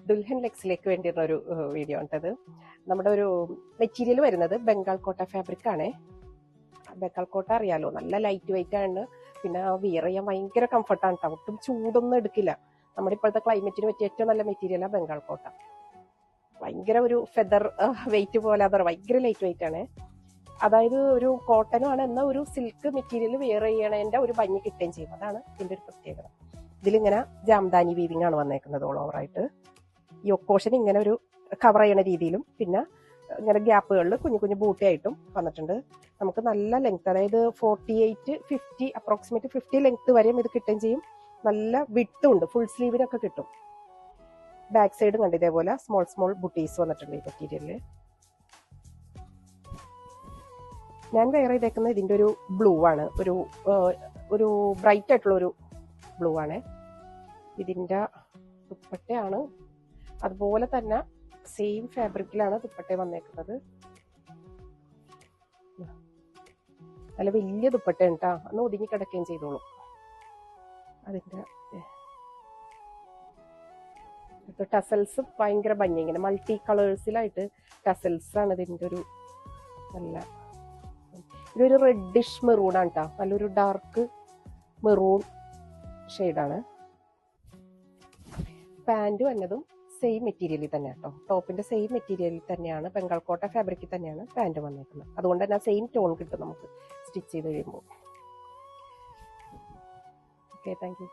ദുൽഹൻ ലെക്സിലേക്ക് വേണ്ടിയുള്ള ഒരു വീഡിയോ ആണിട്ടത്. നമ്മുടെ ഒരു മെറ്റീരിയൽ വരുന്നത് ബംഗാൾ കോട്ട ഫാബ്രിക് ആണ്. ബംഗാൾ കോട്ട അറിയാലോ, നല്ല ലൈറ്റ് വെയിറ്റ് ആണ്. പിന്നെ വിയർ ചെയ്യാൻ ഭയങ്കര കംഫർട്ടാണ് കേട്ടോ. ഒട്ടും ചൂടൊന്നും എടുക്കില്ല. നമ്മുടെ ഇപ്പോഴത്തെ ക്ലൈമറ്റിന് പറ്റിയ ഏറ്റവും നല്ല മെറ്റീരിയലാണ് ബംഗാൾ കോട്ട. ഭയങ്കര ഒരു ഫെദർ വെയിറ്റ് പോലെ, അതാണ് ഭയങ്കര ലൈറ്റ് വെയിറ്റ് ആണ്. അതായത് ഒരു കോട്ടനും ആണ്, എന്നാൽ ഒരു സിൽക്ക് മെറ്റീരിയൽ വെയർ ചെയ്യണതിന്റെ ഒരു ഭംഗി കിട്ടുകയും ചെയ്യും. അതാണ് ഇതിന്റെ ഒരു പ്രത്യേകത. ഇതിലിങ്ങനെ ജാംദാനി വീവിംഗ് ആണ് വന്നേക്കുന്നത് ഓൾ ഓവറായിട്ട്. ഈ ഒക്കോഷൻ ഇങ്ങനെ ഒരു കവർ ചെയ്യണ രീതിയിലും പിന്നെ ഇങ്ങനെ ഗ്യാപ്പുകളിൽ കുഞ്ഞു കുഞ്ഞു ബൂട്ടിയായിട്ടും വന്നിട്ടുണ്ട്. നമുക്ക് നല്ല ലെങ്ത്, അതായത് 48, 50 അപ്രോക്സിമേറ്റ് 50 ലെങ്ത് വരെയും ഇത് കിട്ടുകയും ചെയ്യും. നല്ല വിട്ടും ഉണ്ട്, ഫുൾ സ്ലീവിനൊക്കെ കിട്ടും. ബാക്ക് സൈഡും കണ്ട് ഇതേപോലെ സ്മോൾ സ്മോൾ ബുട്ടീസ് വന്നിട്ടുണ്ട് ഈ മെറ്റീരിയലില്. ഞാൻ വെയർ ചെയ്തേക്കുന്നത് ഇതിന്റെ ഒരു ബ്ലൂ ആണ്, ഒരു ബ്രൈറ്റ് ആയിട്ടുള്ള ഒരു ബ്ലൂ ആണ്. ഇതിന്റെ ദുപ്പട്ടയാണ് അതുപോലെ തന്നെ സെയിം ഫാബ്രിക്കിലാണ് ദുപ്പട്ട വന്നേക്കുന്നത്. നല്ല വലിയ ദുപ്പട്ട കേട്ടാ, അന്ന് ഒതുങ്ങി കിടക്കുകയും ചെയ്തോളൂ. അതിന്റെ ടസൽസ് ഭയങ്കര ഭംഗി, ഇങ്ങനെ മൾട്ടി കളേഴ്സിലായിട്ട് ടസൽസ് ആണ് ഇതിന്റെ ഒരു നല്ല. ഇതൊരു റെഡിഷ് മെറൂൺ ആണ് കേട്ടോ, നല്ലൊരു ഡാർക്ക് മെറൂൺ ഷെയ്ഡാണ്. പാൻറ് വന്നതും സെയിം മെറ്റീരിയലിൽ തന്നെ കേട്ടോ, ടോപ്പിന്റെ സെയിം മെറ്റീരിയലിൽ തന്നെയാണ്, ബംഗാൾ കോട്ട ഫാബ്രിക്കിൽ തന്നെയാണ് പാൻറ് വന്നേക്കുന്നത്. അതുകൊണ്ട് തന്നെ സെയിം ടോൺ കിട്ടും നമുക്ക് സ്റ്റിച്ച് ചെയ്ത് കഴിയുമ്പോൾ. Okay, thank you.